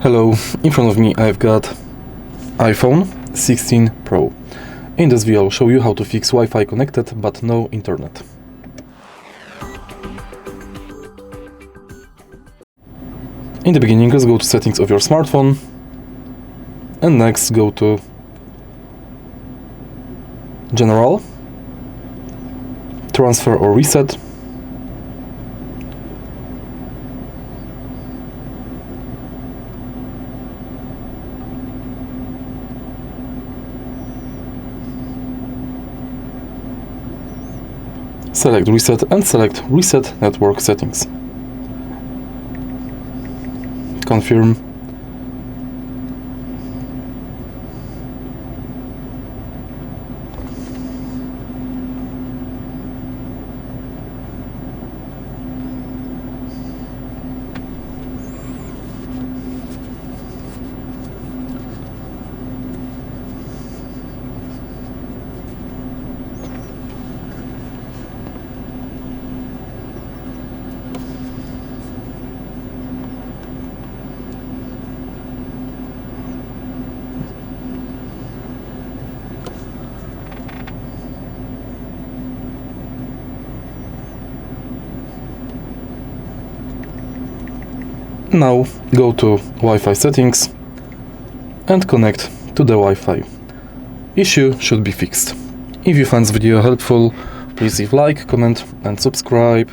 Hello, in front of me I've got iPhone 16 Pro. In this video I'll show you how to fix Wi-Fi connected but no internet. In the beginning, let's go to settings of your smartphone and next go to General, Transfer or Reset. Select Reset and select Reset Network Settings. Confirm. Now go to Wi-Fi settings and connect to the Wi-Fi. Issue should be fixed. If you find this video helpful, please leave like, comment and subscribe.